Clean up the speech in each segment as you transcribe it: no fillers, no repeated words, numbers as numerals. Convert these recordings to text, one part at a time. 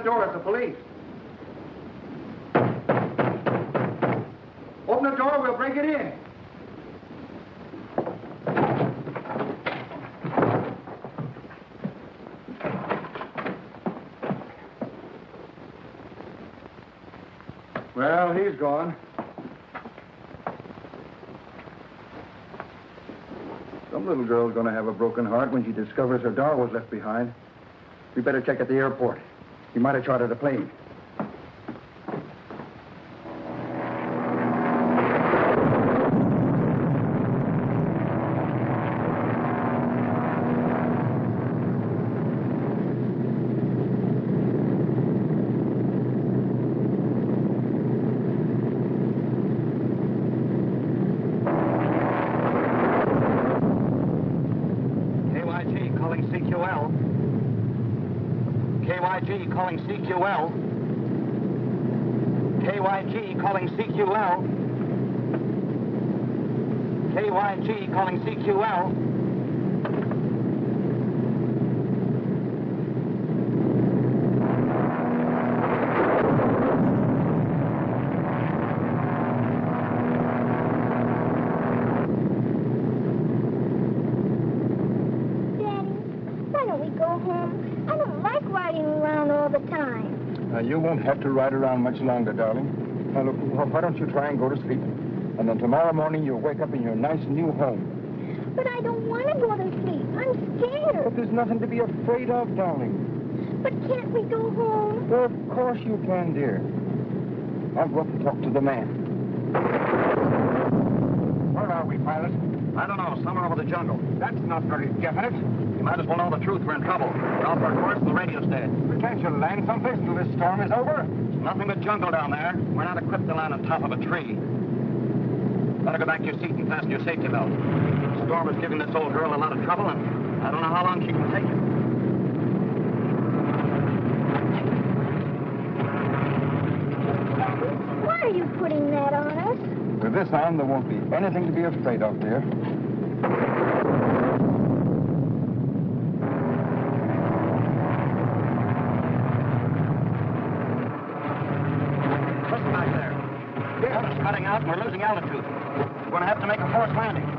door, it's the police. Open the door, we'll break it in. Well, he's gone. Some little girl's gonna have a broken heart when she discovers her doll was left behind. We better check at the airport. He might have chartered a plane. Calling CQL. KYG calling CQL. KYG calling CQL. You won't have to ride around much longer, darling. Now, look, why don't you try and go to sleep? And then tomorrow morning you'll wake up in your nice new home. But I don't want to go to sleep. I'm scared. But there's nothing to be afraid of, darling. But can't we go home? Well, of course you can, dear. I'll go up and talk to the man. Where are we, pilot? I don't know. Somewhere over the jungle. That's not very definite. You might as well know the truth. We're in trouble. We're off our course and the radio's dead. Can't you land someplace until this storm is over? There's nothing but jungle down there. We're not equipped to land on top of a tree. Better go back to your seat and fasten your safety belt. The storm is giving this old girl a lot of trouble, and I don't know how long she can take it. Why are you putting that on us? With this on, there won't be anything to be afraid of, dear. Cutting out and we're losing altitude. We're going to have to make a forced landing.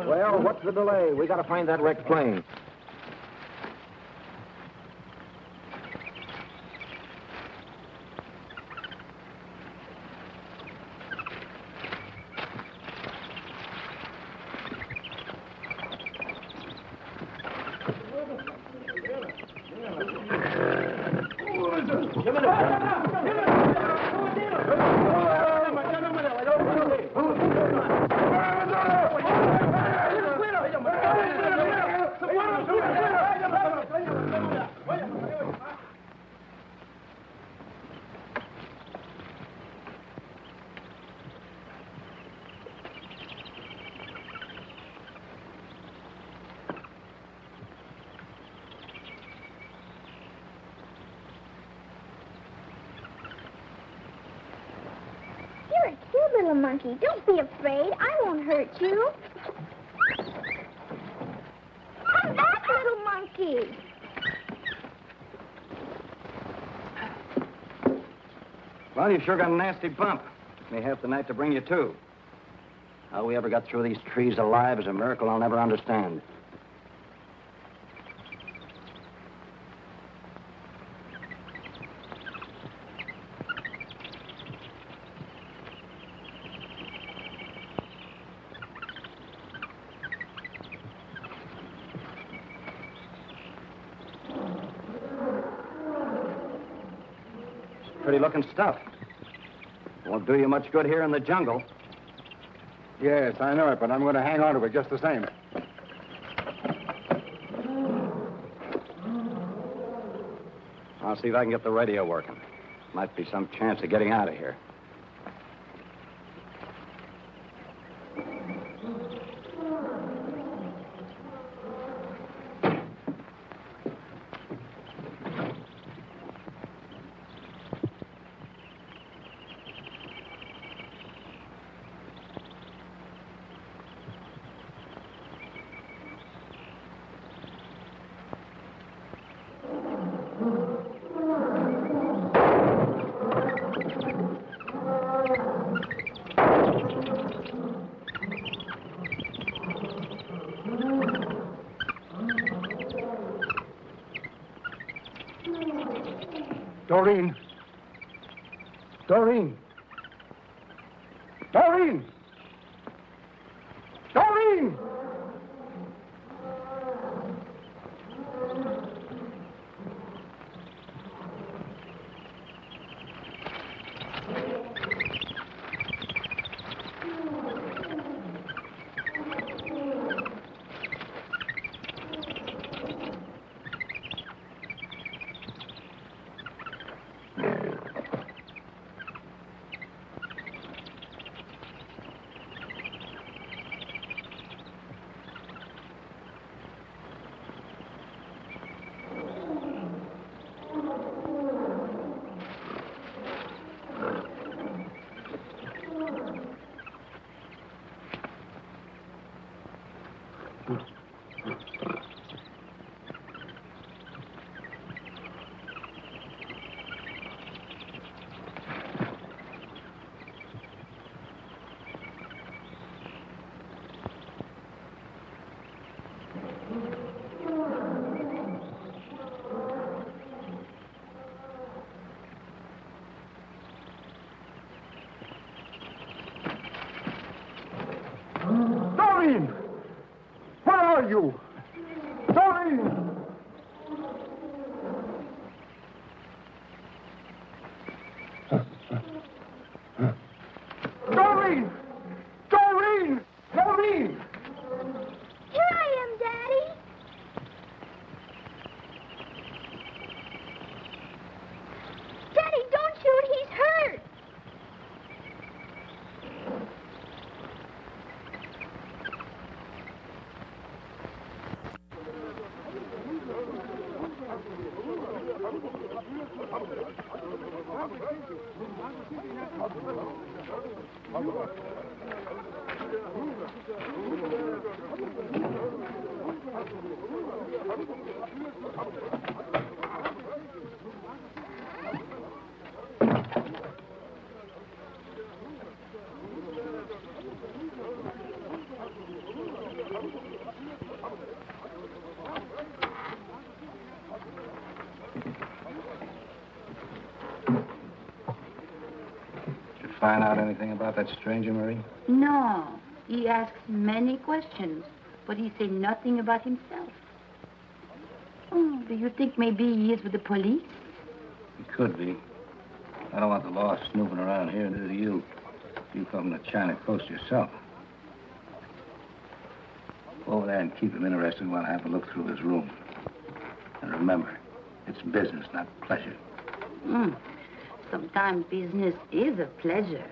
Well, what's the delay? We got to find that wrecked plane. monkey. Don't be afraid. I won't hurt you. Come back, little monkey. Well, you sure got a nasty bump. May have the night to bring you to. How we ever got through these trees alive is a miracle I'll never understand. Pretty-looking stuff. Won't do you much good here in the jungle. Yes, I know it, but I'm going to hang on to it just the same. I'll see if I can get the radio working. Might be some chance of getting out of here. Doreen! Doreen! Doreen! Doreen! Doreen! Where are you? Doreen! Doreen! Doreen! Doreen! Here I am, Daddy. Daddy, don't shoot. He's hurt. Find out anything about that stranger, Marie? No. He asks many questions, but he say nothing about himself. Oh, do you think maybe he is with the police? He could be. I don't want the law snooping around here, neither do you. You come to China Coast yourself. Go over there and keep him interested while I have a look through his room. And remember, it's business, not pleasure. Sometimes business is a pleasure.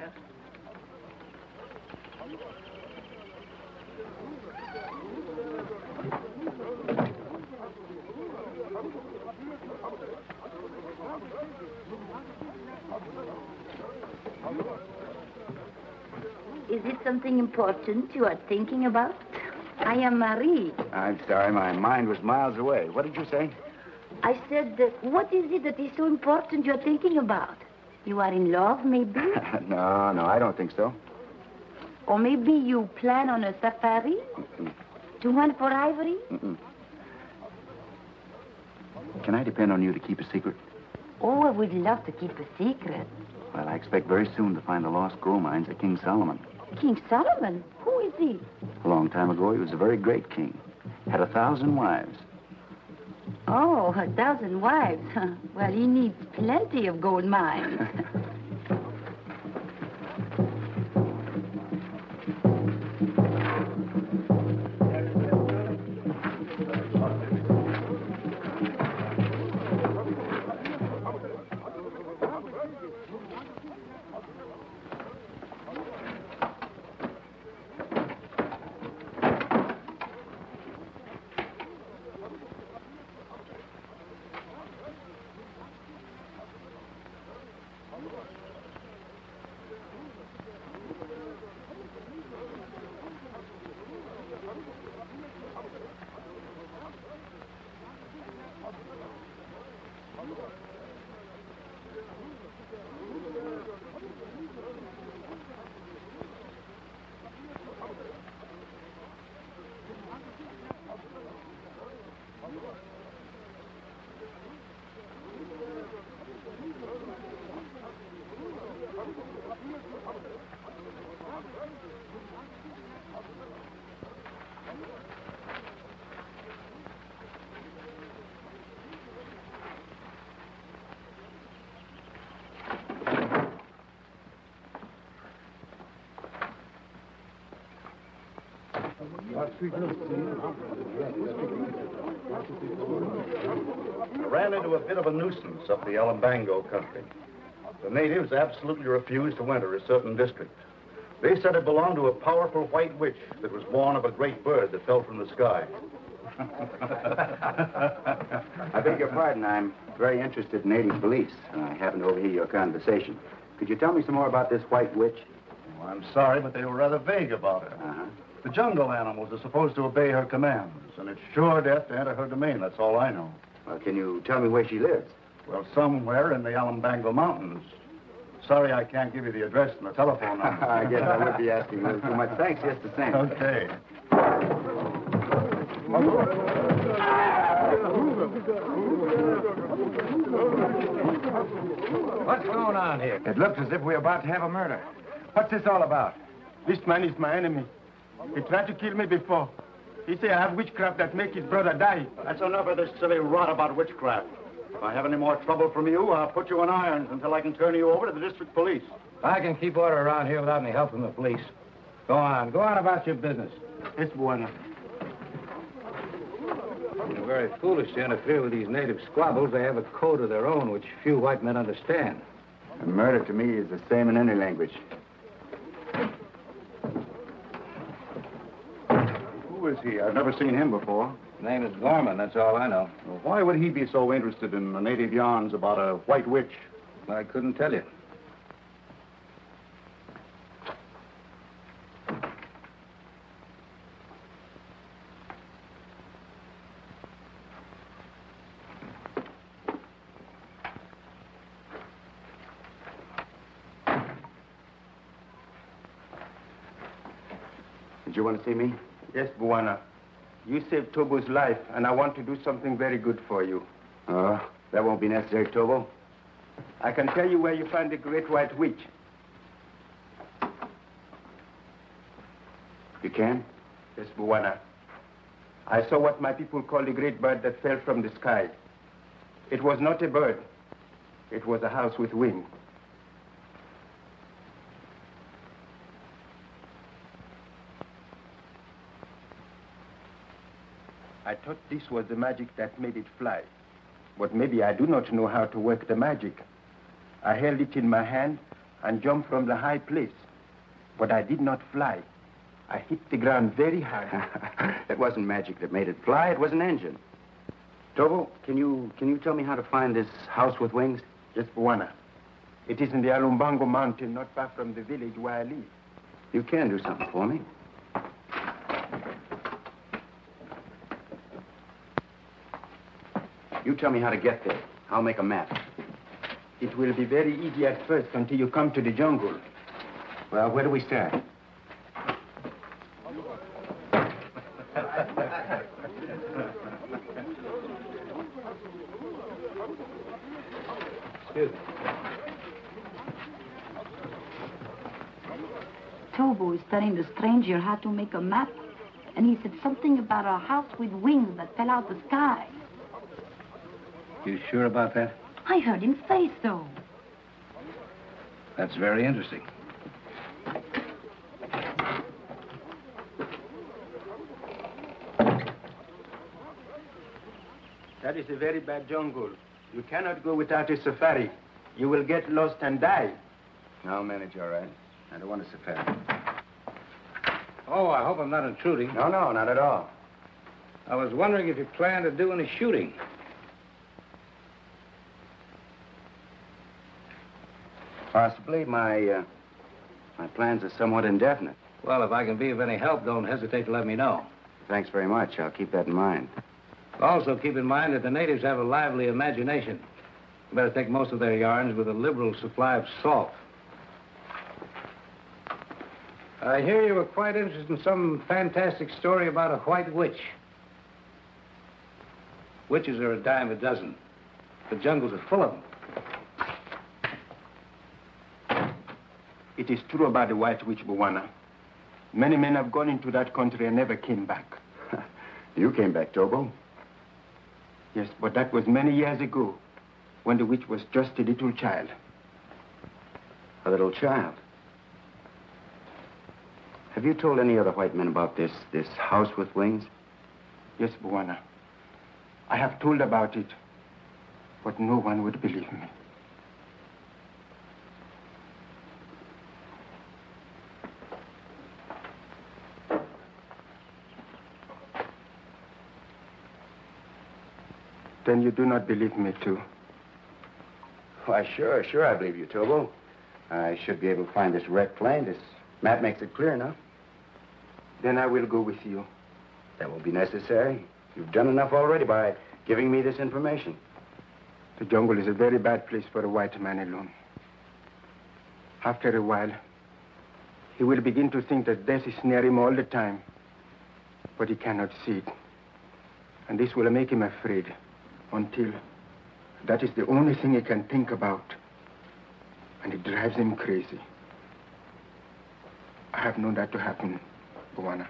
something important you are thinking about? I am Marie. I'm sorry, my mind was miles away. What did you say? I said, what is it that is so important you're thinking about? You are in love, maybe? No, I don't think so. Or maybe you plan on a safari? To hunt for ivory? Can I depend on you to keep a secret? Oh, I would love to keep a secret. Well, I expect very soon to find the lost gold mines of King Solomon. King Solomon? Who is he? A long time ago, he was a very great king. Had 1,000 wives. Oh, 1,000 wives. Well, he needs plenty of gold mines. I ran into a bit of a nuisance up the Alambango country. The natives absolutely refused to enter a certain district. They said it belonged to a powerful white witch that was born of a great bird that fell from the sky. I beg your pardon. I'm very interested in native beliefs. I happened to overhear your conversation. Could you tell me some more about this white witch? Well, I'm sorry, but they were rather vague about her. The jungle animals are supposed to obey her commands, and it's sure death to enter her domain. That's all I know. Well, can you tell me where she lives? Well, somewhere in the Alambango Mountains. Sorry I can't give you the address and the telephone number. I guess I would be asking you too much. Thanks, just the same. Okay. What's going on here? It looks as if we're about to have a murder. What's this all about? This man is my enemy. He tried to kill me before. He said I have witchcraft that make his brother die. That's enough of this silly rot about witchcraft. If I have any more trouble from you, I'll put you in irons until I can turn you over to the district police. I can keep order around here without any help from the police. Go on about your business. It's Buena. You're very foolish to interfere with these native squabbles. They have a code of their own, which few white men understand. A murder to me is the same in any language. Who is he? I've never seen him before. His name is Gorman, that's all I know. Well, why would he be so interested in the native yarns about a white witch? I couldn't tell you. Did you want to see me? Yes, Buena. You saved Tobo's life, and I want to do something very good for you. That won't be necessary, Tobo. I can tell you where you find the great white witch. You can? Yes, Buena. I saw what my people call the great bird that fell from the sky. It was not a bird. It was a house with wings. I thought this was the magic that made it fly. But maybe I do not know how to work the magic. I held it in my hand and jumped from the high place. But I did not fly. I hit the ground very hard. It wasn't magic that made it fly. It was an engine. Tobo, can you tell me how to find this house with wings? Yes, Buena. It is in the Alumbango mountain, not far from the village where I live. You can do something for me. You tell me how to get there. I'll make a map. It will be very easy at first until you come to the jungle. Well, where do we start? Excuse me. Tobo is telling the stranger how to make a map, and he said something about a house with wings that fell out the sky. You sure about that? I heard him say so. That's very interesting. That is a very bad jungle. You cannot go without a safari. You will get lost and die. I'll manage all right. I don't want a safari. Oh, I hope I'm not intruding. No, not at all. I was wondering if you plan to do any shooting. Possibly. My plans are somewhat indefinite. Well, if I can be of any help, don't hesitate to let me know. Thanks very much. I'll keep that in mind. Also, keep in mind that the natives have a lively imagination. You better take most of their yarns with a liberal supply of salt. I hear you were quite interested in some fantastic story about a white witch. Witches are a dime a dozen. The jungles are full of them. It is true about the White Witch, Bwana. Many men have gone into that country and never came back. You came back, Tobo. Yes, but that was many years ago, when the witch was just a little child. A little child? Have you told any other white men about this house with wings? Yes, Bwana. I have told about it, but no one would believe me. Then you do not believe me, too? Why, sure I believe you, Tobo. I should be able to find this wrecked plane. This map makes it clear enough. Then I will go with you. That will be necessary. You've done enough already by giving me this information. The jungle is a very bad place for a white man alone. After a while, he will begin to think that death is near him all the time, but he cannot see it. And this will make him afraid. Until that is the only thing he can think about. And it drives him crazy. I have known that to happen, Bwana.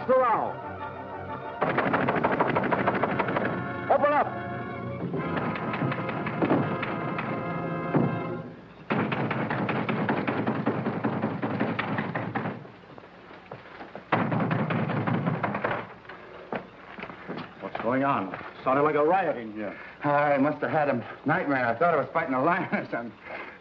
What's the row? Open up. What's going on? Sounded like a riot in here. I must have had a nightmare. I thought I was fighting a lion or something.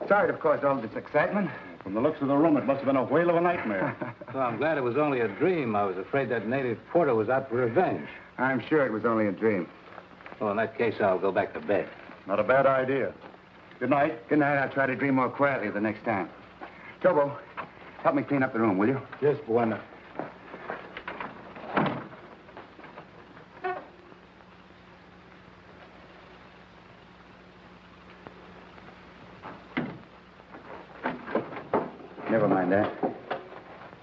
Sorry to have caused all this excitement. From the looks of the room, it must have been a whale of a nightmare. Well, I'm glad it was only a dream. I was afraid that native porter was out for revenge. I'm sure it was only a dream. Well, in that case, I'll go back to bed. Not a bad idea. Good night. Good night. I'll try to dream more quietly the next time. Tobo, help me clean up the room, will you? Yes, Buena. Never mind that.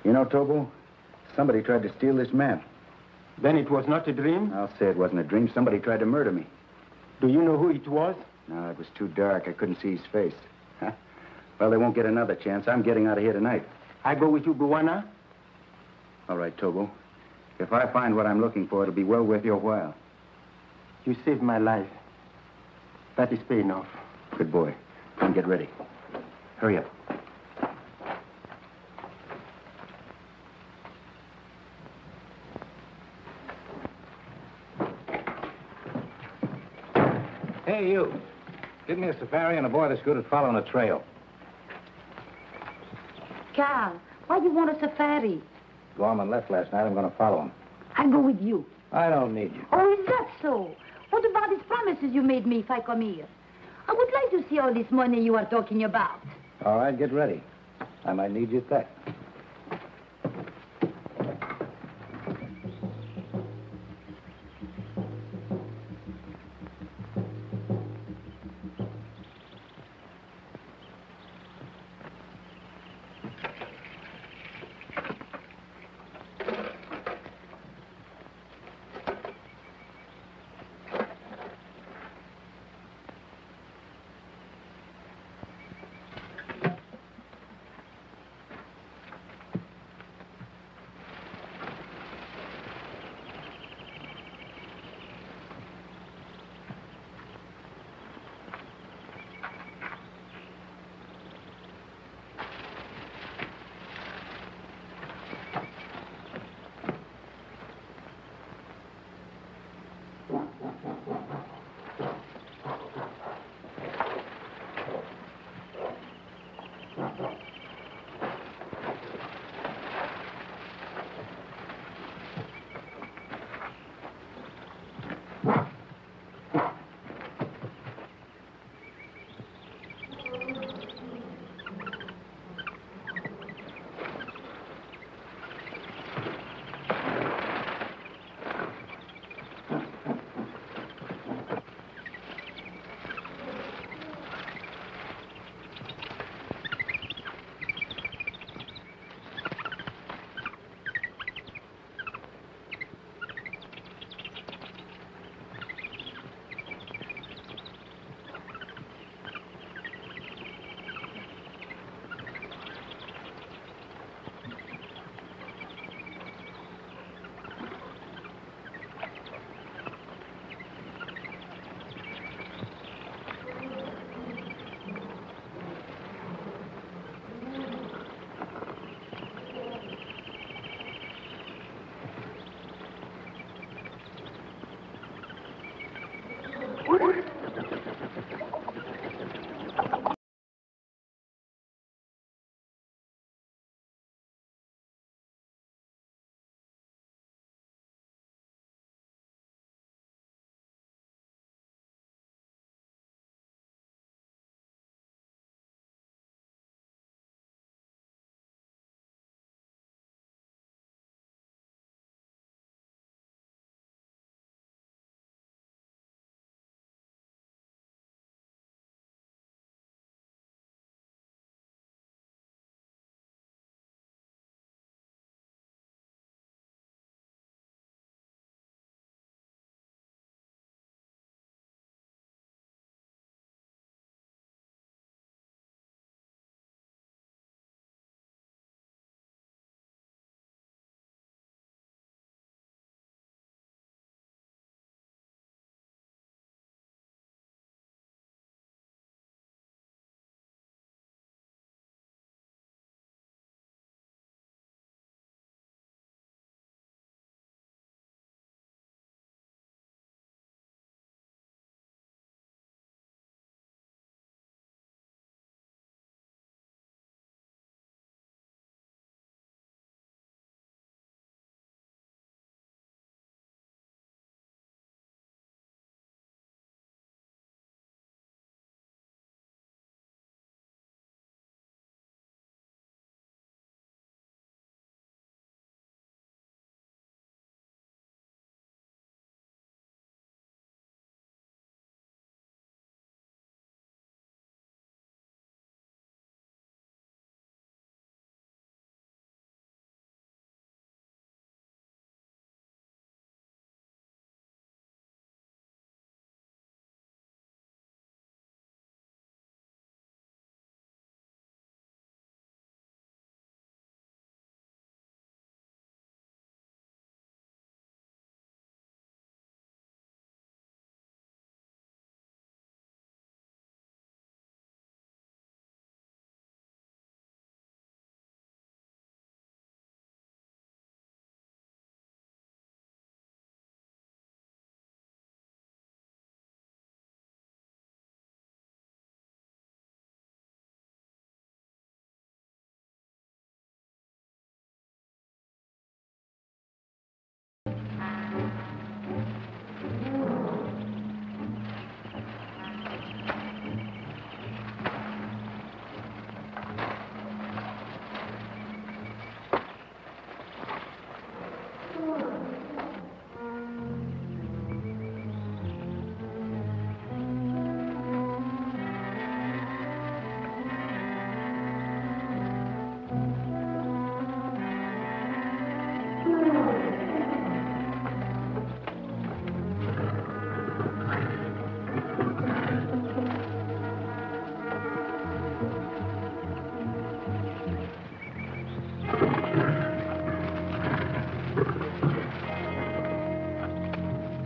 You know, Tobo, somebody tried to steal this map. Then it was not a dream? I'll say it wasn't a dream. Somebody tried to murder me. Do you know who it was? No, it was too dark. I couldn't see his face. Well, they won't get another chance. I'm getting out of here tonight. I go with you, Buwana? All right, Tobo. If I find what I'm looking for, it'll be well worth your while. You saved my life. That is paying off. Good boy. Come get ready. Hurry up. Hey, you. Give me a safari and a boy that's good at following a trail. Carl, why do you want a safari? Gorman left last night. I'm going to follow him. I go with you. I don't need you. Oh, is that so? What about these promises you made me if I come here? I would like to see all this money you are talking about. All right, get ready. I might need you at that.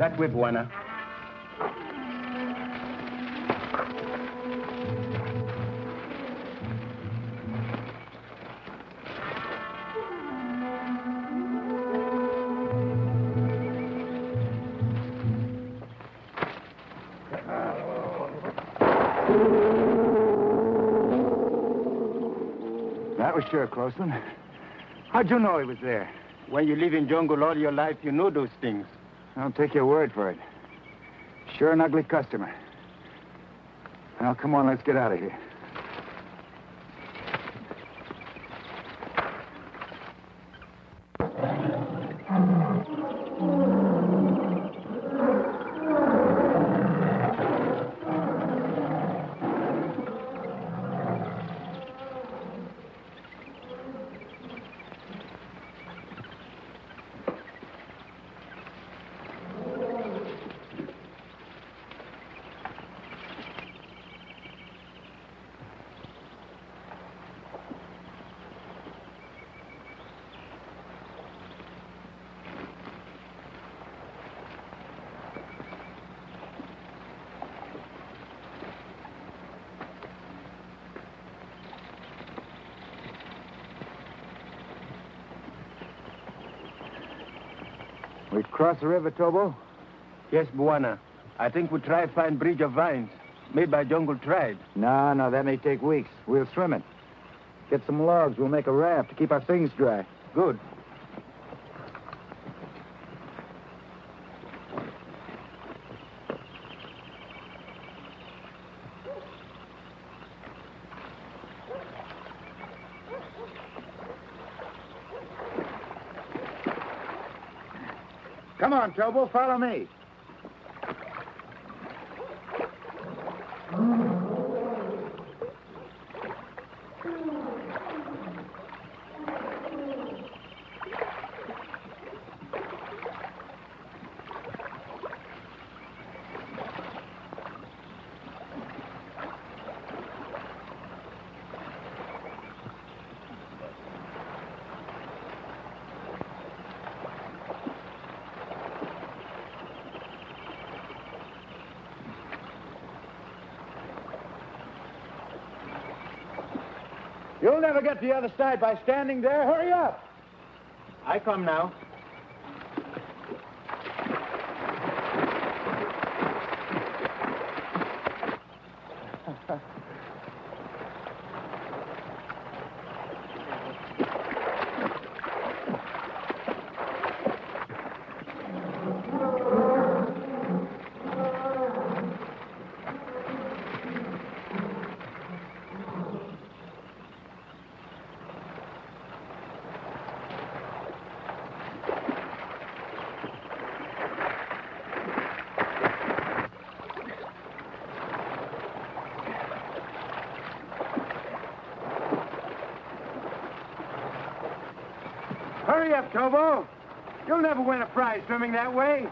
That way, Buana. That was sure a close one. How'd you know he was there? When you live in jungle all your life, you know those things. I'll take your word for it. Sure an ugly customer. Now, come on, let's get out of here. We cross the river, Tobo? Yes, Buana. I think we'll try to find bridge of vines made by jungle tribe. No, that may take weeks. We'll swim it. Get some logs. We'll make a raft to keep our things dry. Good. Come on, Tobo, follow me. You'll never get to the other side by standing there. Hurry up. I come now. Hurry up, Tobo. You'll never win a prize swimming that way.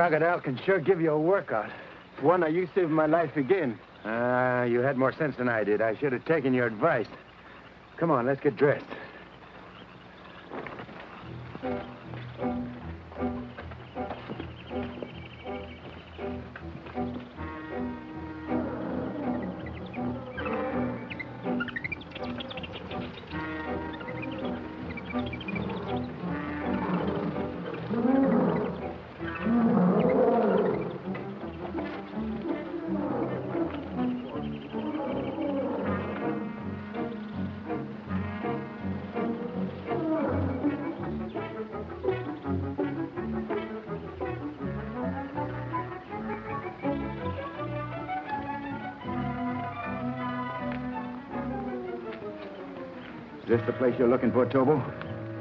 crocodile can sure give you a workout. Juana, you saved my life again. You had more sense than I did. I should have taken your advice. Come on, let's get dressed. Is this the place you're looking for, Tobo?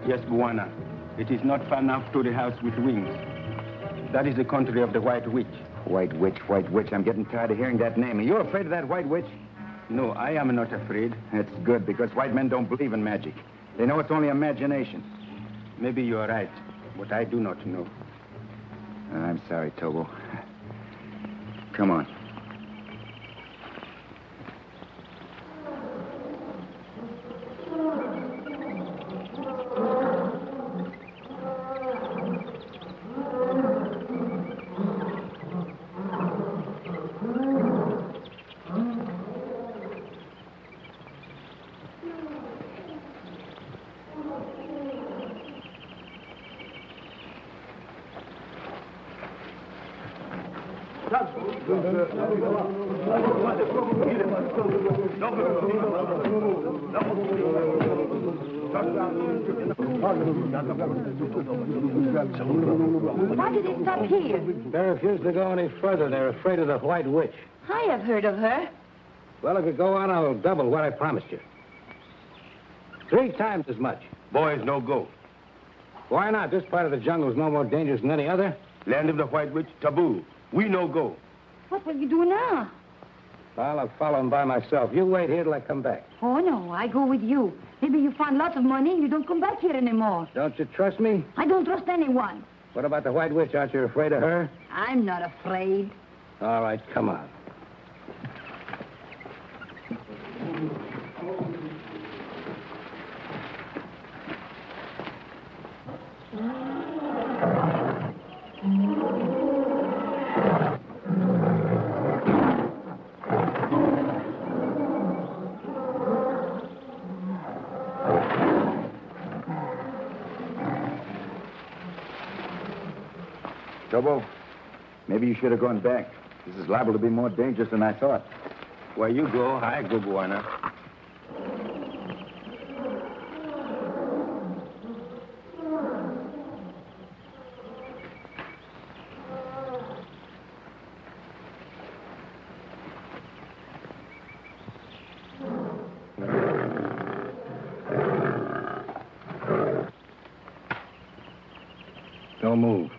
Yes, Buana. It is not far enough to the house with wings. That is the country of the White Witch. White Witch, White Witch. I'm getting tired of hearing that name. Are you afraid of that White Witch? No, I am not afraid. That's good, because white men don't believe in magic. They know it's only imagination. Maybe you are right, but I do not know. I'm sorry, Tobo. Come on. Why did they stop here? They refuse to go any further. They're afraid of the White Witch. I have heard of her. Well, if you go on, I'll double what I promised you. 3 times as much. Boys, no go. Why not? This part of the jungle is no more dangerous than any other. Land of the White Witch, taboo. We no go. What will you do now? Well, I'll follow him by myself. You wait here till I come back. Oh, no, I go with you. Maybe you find lots of money and you don't come back here anymore. Don't you trust me? I don't trust anyone. What about the White Witch? Aren't you afraid of her? I'm not afraid. All right, come on. Tobo, maybe you should have gone back. This is liable to be more dangerous than I thought. Where you go, I go, Buana. Don't move.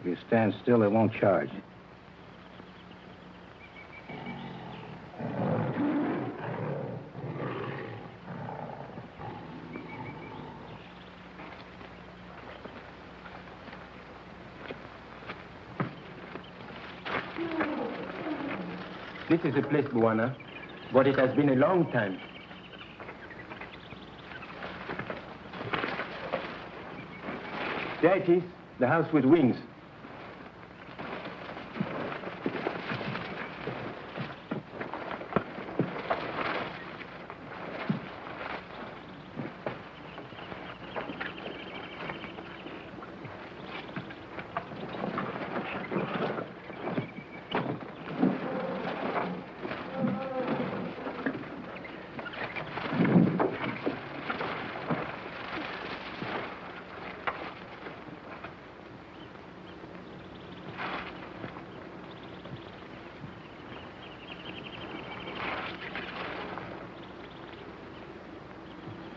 If you stand still, they won't charge. This is the place, Buana, but it has been a long time. There it is, the house with wings.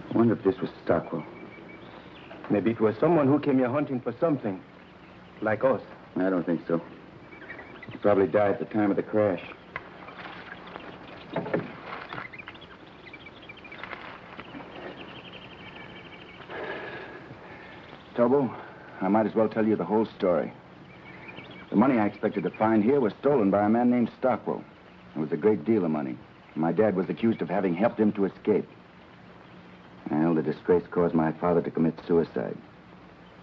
I wonder if this was Stockwell. Maybe it was someone who came here hunting for something, like us. I don't think so. He probably died at the time of the crash. Tobo, I might as well tell you the whole story. The money I expected to find here was stolen by a man named Stockwell. It was a great deal of money. My dad was accused of having helped him to escape. Well, the disgrace caused my father to commit suicide.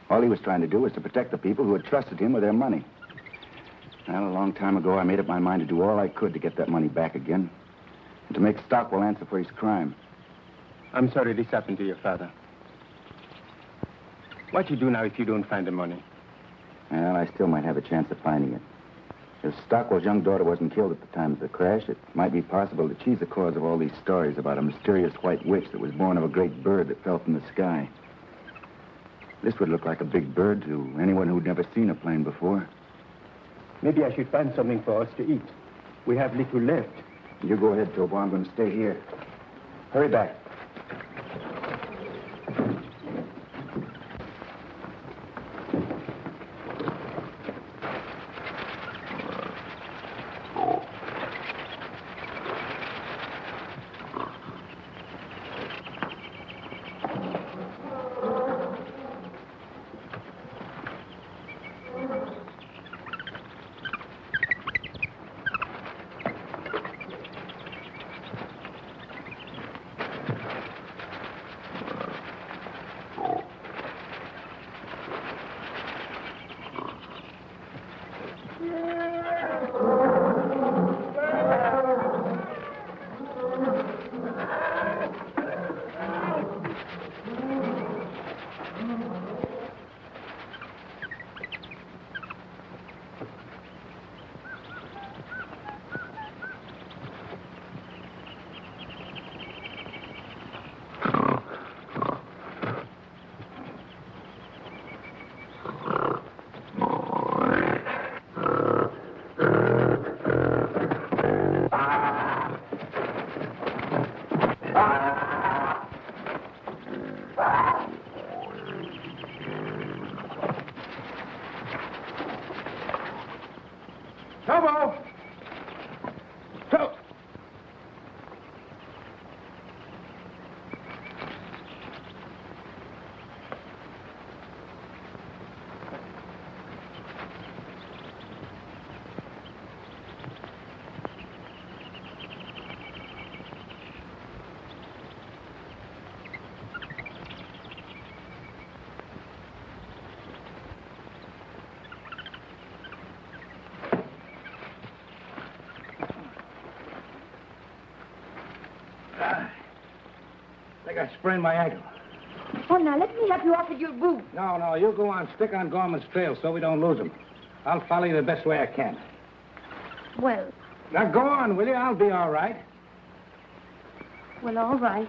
All he was trying to do was to protect the people who had trusted him with their money. Well, a long time ago, I made up my mind to do all I could to get that money back again, and to make Stockwell answer for his crime. I'm sorry this happened to your father. What do you do now if you don't find the money? Well, I still might have a chance of finding it. If Stockwell's young daughter wasn't killed at the time of the crash, it might be possible that she's the cause of all these stories about a mysterious white witch that was born of a great bird that fell from the sky. This would look like a big bird to anyone who'd never seen a plane before. Maybe I should find something for us to eat. We have little left. You go ahead, Tobo. I'm going to stay here. Hurry back. I think I sprained my ankle. Oh, now, let me help you off with your boot. No, you go on. Stick on Gorman's trail so we don't lose him. I'll follow you the best way I can. Well. Now, go on, will you? I'll be all right. Well, all right.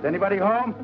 Is anybody home?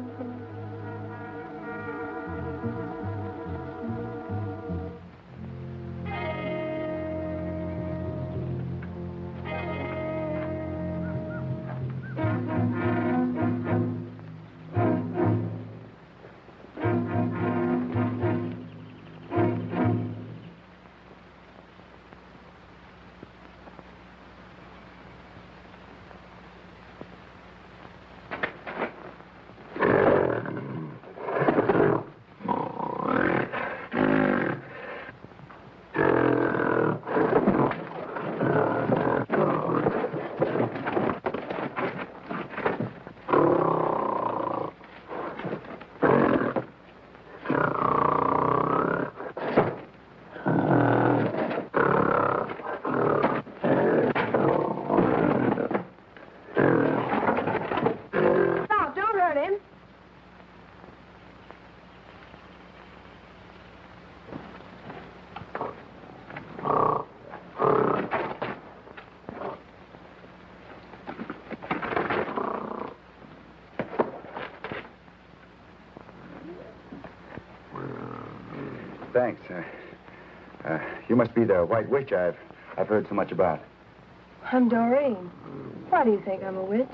Thanks. You must be the White Witch I've heard so much about. I'm Doreen. Why do you think I'm a witch?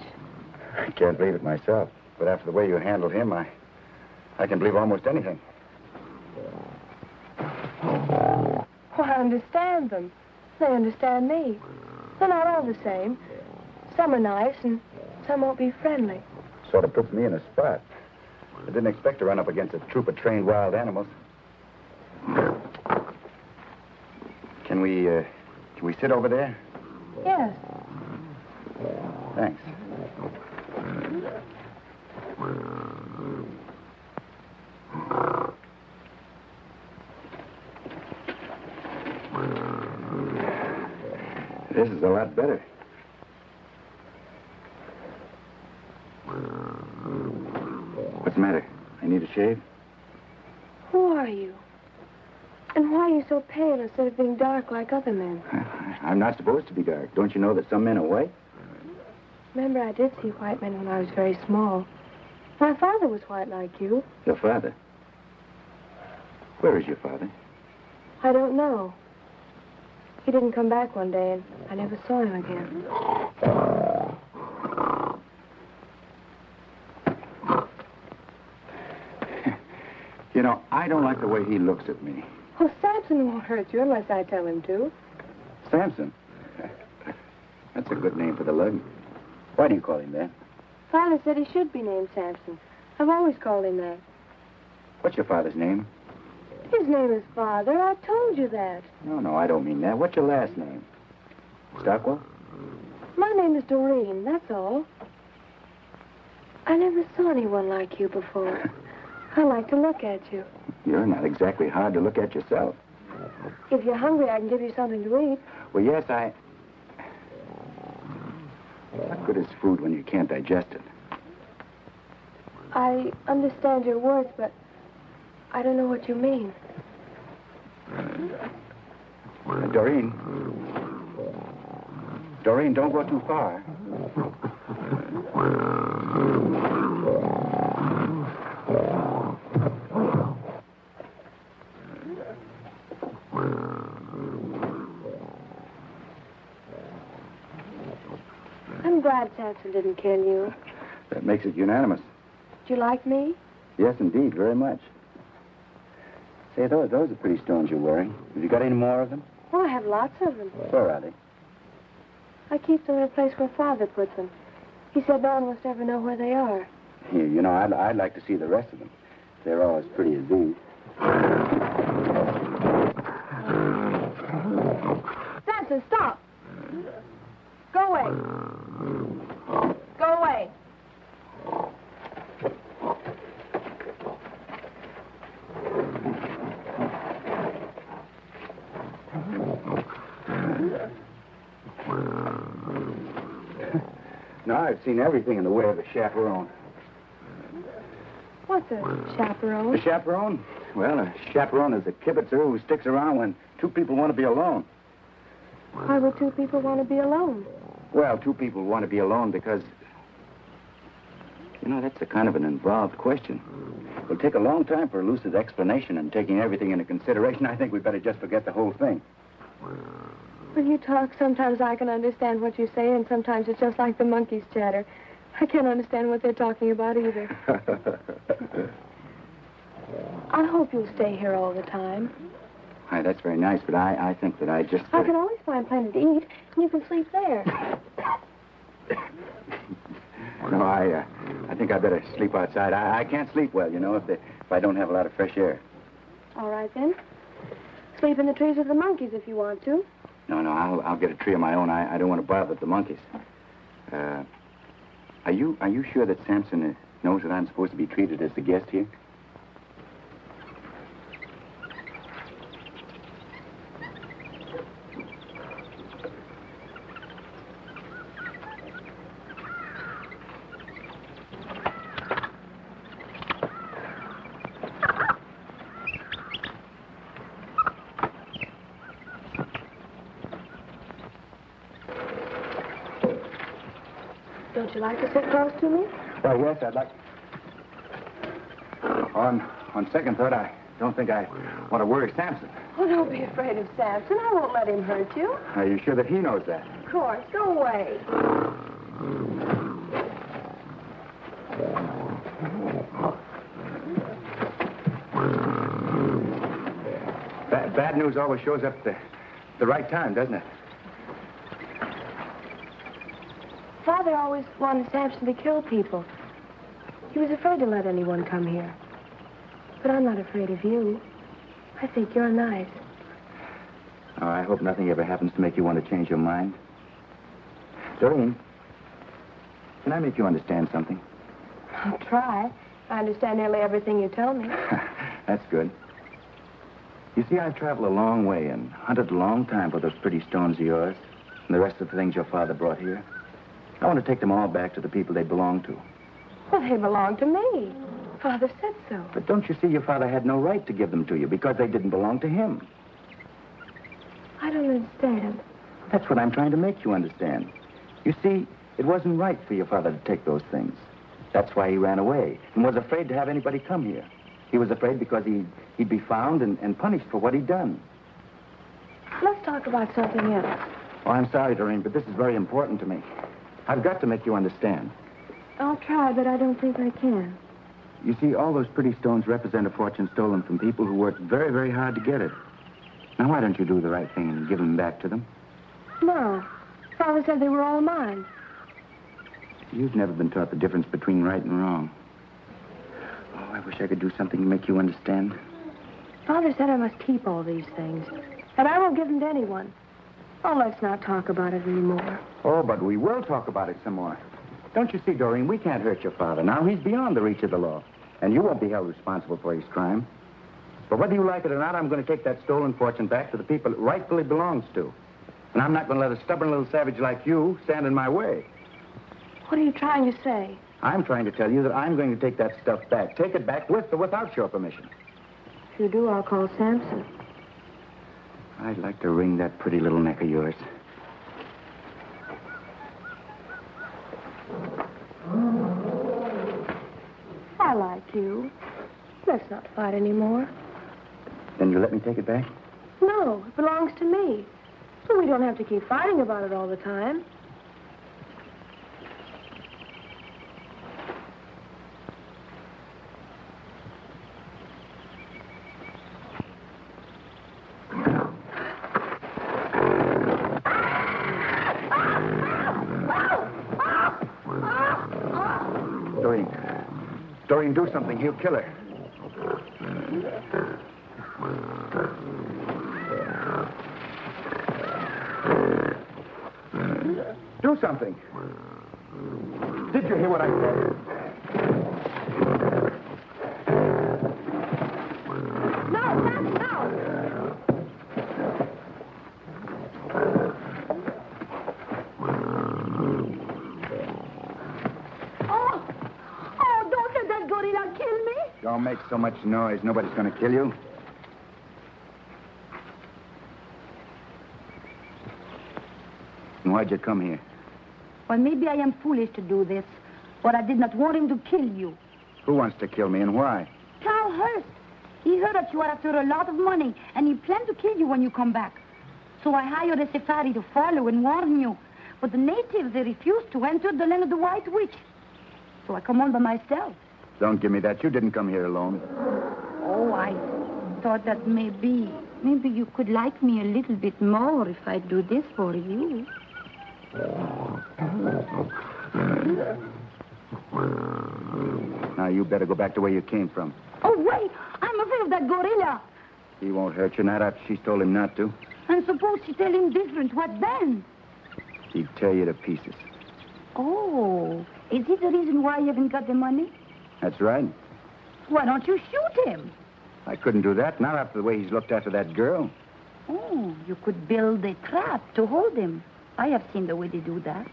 I can't believe it myself, but after the way you handled him, I can believe almost anything. Well, I understand them. They understand me. They're not all the same. Some are nice and some won't be friendly. Sort of puts me in a spot. I didn't expect to run up against a troop of trained wild animals. Can we sit over there? Yes. Thanks. This is a lot better. What's the matter? I need a shave? Who are you? And why are you so pale instead of being dark like other men? I'm not supposed to be dark. Don't you know that some men are white? Remember, I did see white men when I was very small. My father was white like you. Your father? Where is your father? I don't know. He didn't come back one day, and I never saw him again. You know, I don't like the way he looks at me. Well, Samson won't hurt you unless I tell him to. Samson? That's a good name for the lug. Why do you call him that? Father said he should be named Samson. I've always called him that. What's your father's name? His name is Father. I told you that. No, I don't mean that. What's your last name? Stockwell? My name is Doreen, that's all. I never saw anyone like you before. I like to look at you. You're not exactly hard to look at yourself. If you're hungry, I can give you something to eat. Well, yes, What good is food when you can't digest it? I understand your words, but I don't know what you mean. Doreen. Doreen, don't go too far. I'm glad Samson didn't kill you. That makes it unanimous. Do you like me? Yes, indeed, very much. Say, those are pretty stones you're wearing. Have you got any more of them? Oh, I have lots of them. Where are they? I keep them in a place where Father puts them. He said no one must ever know where they are. Here, you know, I'd like to see the rest of them. They're all as pretty as these. Samson, stop! Go away. Go away. Now, I've seen everything in the way of a chaperone. What's a chaperone? A chaperone? Well, a chaperone is a kibitzer who sticks around when two people want to be alone. Why would two people want to be alone? Well, two people want to be alone because... You know, that's a kind of an involved question. It'll take a long time for a lucid explanation, and taking everything into consideration, I think we'd better just forget the whole thing. When you talk, sometimes I can understand what you say, and sometimes it's just like the monkeys chatter. I can't understand what they're talking about either. I hope you'll stay here all the time. Hi, that's very nice, but I think that I just... I can always find plenty to eat, and you can sleep there. No, I think I'd better sleep outside. I can't sleep well, you know, if I don't have a lot of fresh air. All right, then. Sleep in the trees with the monkeys if you want to. No, I'll get a tree of my own. I don't want to bother the monkeys. Are you sure that Samson knows that I'm supposed to be treated as the guest here? Don't you like to sit close to me? Well, yes, I'd like... On second thought, I don't think I want to worry Samson. Oh, don't be afraid of Samson. I won't let him hurt you. Are you sure that he knows that? Of course. Go away. Bad news always shows up at the right time, doesn't it? Father always wanted Samson to kill people. He was afraid to let anyone come here. But I'm not afraid of you. I think you're nice. Oh, I hope nothing ever happens to make you want to change your mind. Doreen, can I make you understand something? I'll try. I understand nearly everything you tell me. That's good. You see, I've traveled a long way and hunted a long time for those pretty stones of yours and the rest of the things your father brought here. I want to take them all back to the people they belong to. Well, they belong to me. Father said so. But don't you see, your father had no right to give them to you because they didn't belong to him. I don't understand. That's what I'm trying to make you understand. You see, it wasn't right for your father to take those things. That's why he ran away and was afraid to have anybody come here. He was afraid because he'd be found and punished for what he'd done. Let's talk about something else. Oh, I'm sorry, Doreen, but this is very important to me. I've got to make you understand. I'll try, but I don't think I can. You see, all those pretty stones represent a fortune stolen from people who worked very, very hard to get it. Now, why don't you do the right thing and give them back to them? No. Father said they were all mine. You've never been taught the difference between right and wrong. Oh, I wish I could do something to make you understand. Father said I must keep all these things, and I won't give them to anyone. Oh, let's not talk about it anymore. Oh, but we will talk about it some more. Don't you see, Doreen, we can't hurt your father now. He's beyond the reach of the law, and you won't be held responsible for his crime. But whether you like it or not, I'm going to take that stolen fortune back to the people it rightfully belongs to. And I'm not going to let a stubborn little savage like you stand in my way. What are you trying to say? I'm trying to tell you that I'm going to take that stuff back. Take it back with or without your permission. If you do, I'll call Samson. I'd like to wring that pretty little neck of yours. I like you. Let's not fight anymore. Then you let me take it back? No, it belongs to me. So we don't have to keep fighting about it all the time. Doreen, do something. He'll kill her. Do something. Did you hear what I said? Don't make so much noise. Nobody's going to kill you. And why'd you come here? Well, maybe I am foolish to do this, But I did not want him to kill you. Who wants to kill me and why? Carl Hurst. He heard that you are after a lot of money, and he planned to kill you when you come back. So I hired a safari to follow and warn you. But the natives, they refused to enter the land of the White Witch. So I come on by myself. Don't give me that. You didn't come here alone. Oh, I thought that maybe you could like me a little bit more if I do this for you. Now, you better go back to where you came from. Oh, wait! I'm afraid of that gorilla. He won't hurt you, not after she's told him not to. And suppose she tell him different, what then? He'd tear you to pieces. Oh, is it the reason why you haven't got the money? That's right. Why don't you shoot him? I couldn't do that, not after the way he's looked after that girl. Oh, you could build a trap to hold him. I have seen the way they do that.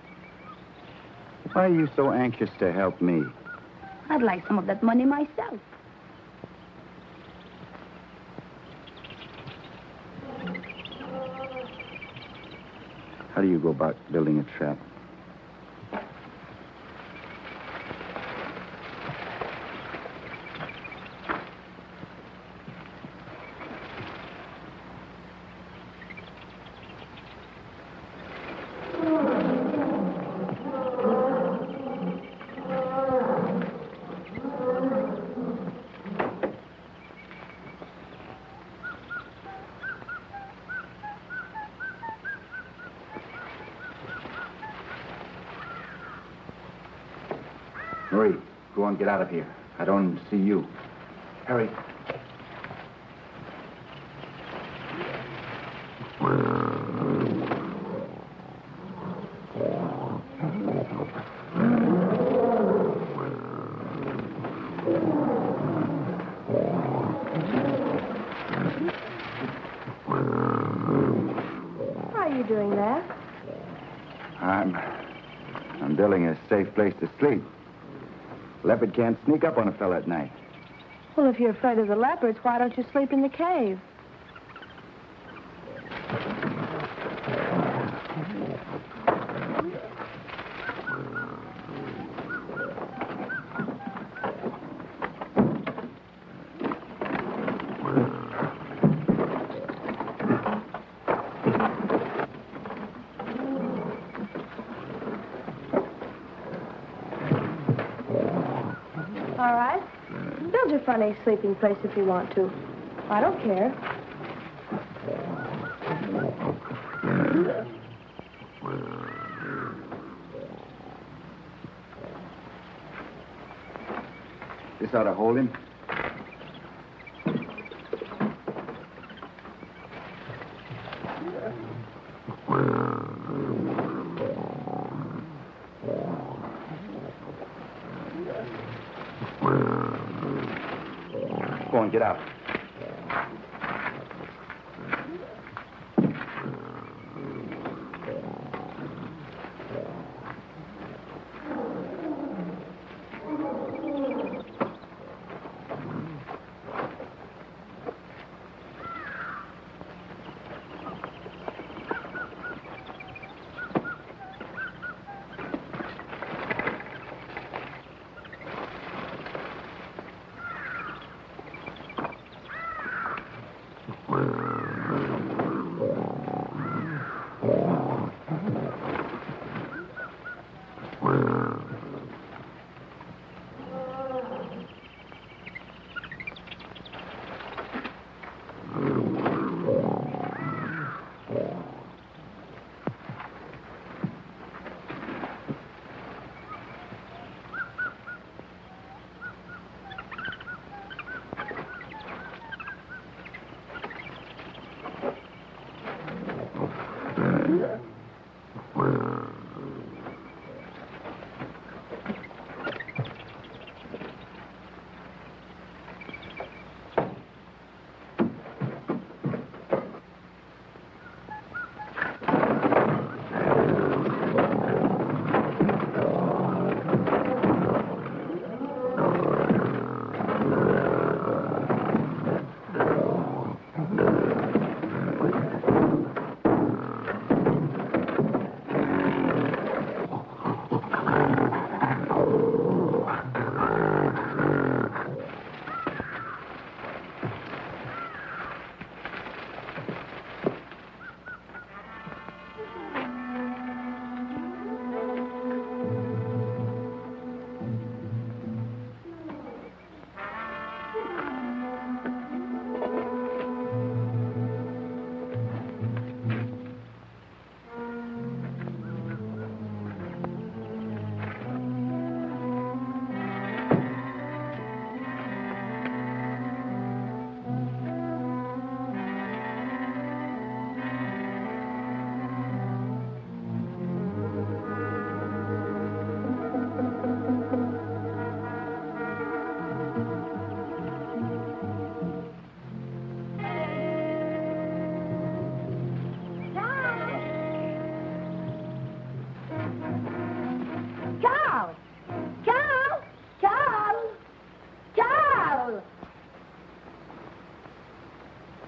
Why are you so anxious to help me? I'd like some of that money myself. How do you go about building a trap? Hurry. Go on, get out of here. I don't see you. Hurry. Why are you doing that? I'm building a safe place to sleep. Leopard can't sneak up on a fella at night. Well, if you're afraid of the leopards, why don't you sleep in the cave? All right. Build your funny sleeping place if you want to. I don't care. This ought to hold him. Go on, get out.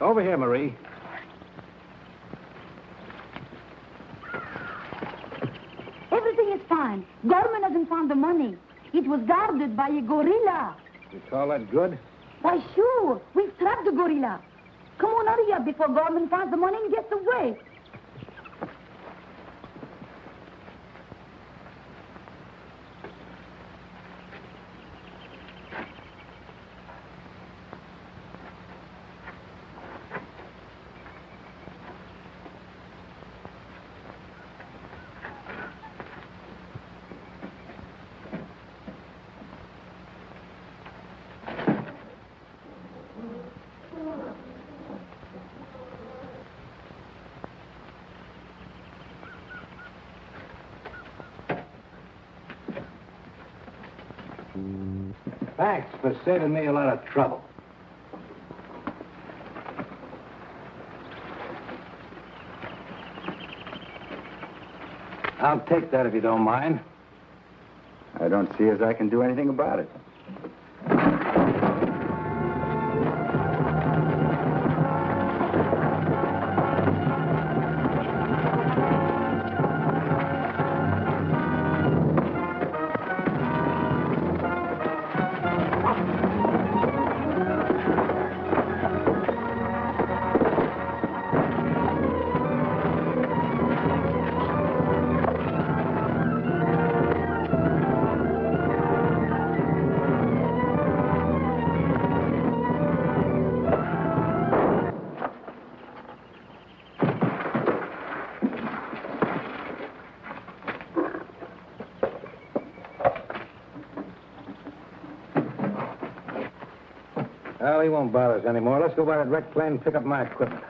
Over here, Marie. Everything is fine. Gorman hasn't found the money. It was guarded by a gorilla. You call that good? Why, sure. We've trapped the gorilla. Come on, hurry up before Gorman finds the money and gets away. Thanks for saving me a lot of trouble. I'll take that if you don't mind. I don't see as I can do anything about it. Well, he won't bother us anymore. Let's go by that wrecked plane and pick up my equipment.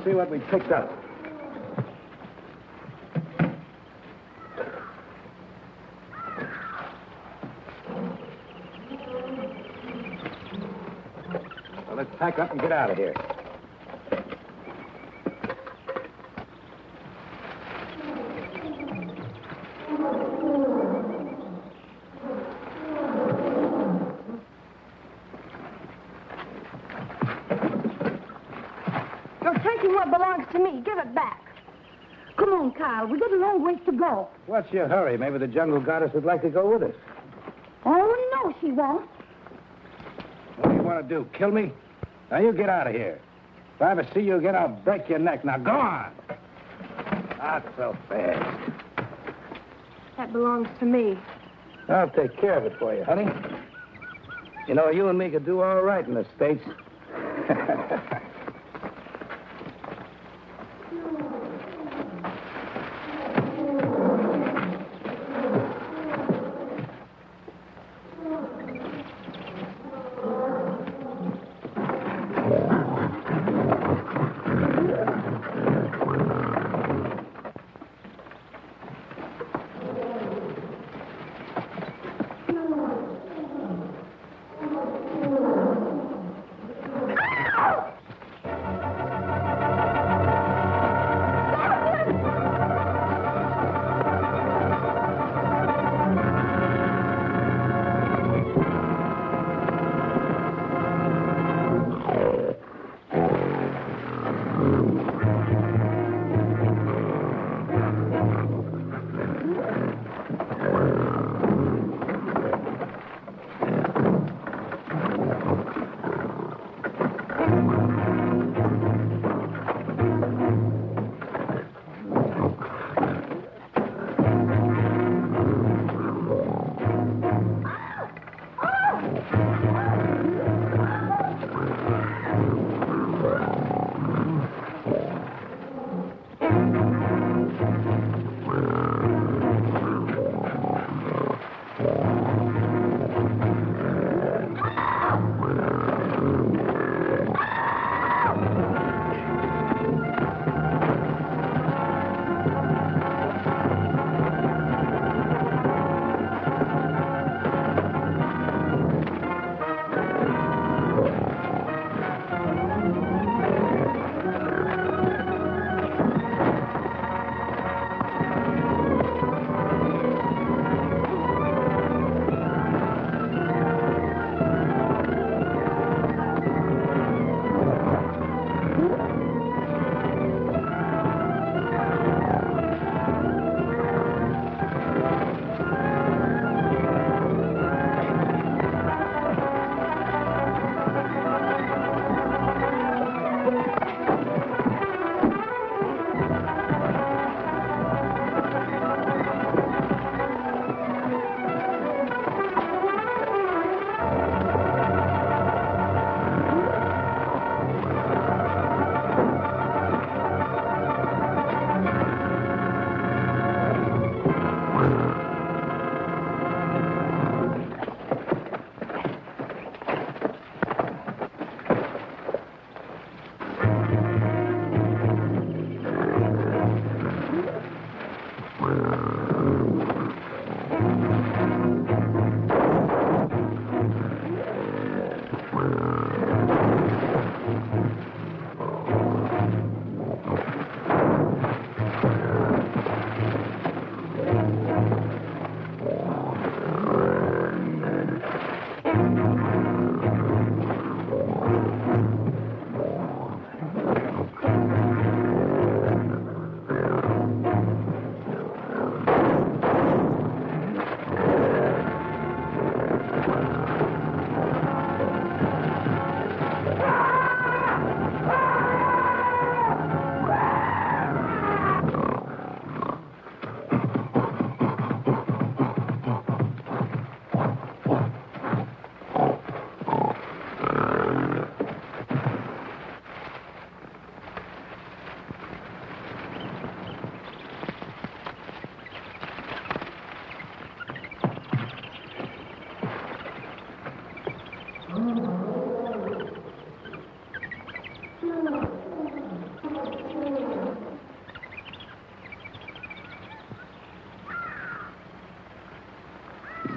See what we picked up. Well, let's pack up and get out of here. What belongs to me? Give it back. Come on, Carl. We got a long ways to go. What's your hurry? Maybe the jungle goddess would like to go with us. Oh, no, she won't. What do you want to do, kill me? Now, you get out of here. If I ever see you again, I'll break your neck. Now, go on. Not so fast. That belongs to me. I'll take care of it for you, honey. You know, you and me could do all right in the States.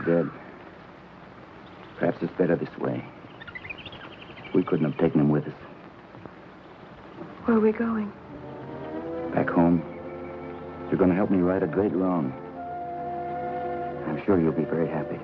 dead. Perhaps it's better this way. We couldn't have taken him with us. Where are we going? Back home. You're going to help me right a great wrong. I'm sure you'll be very happy.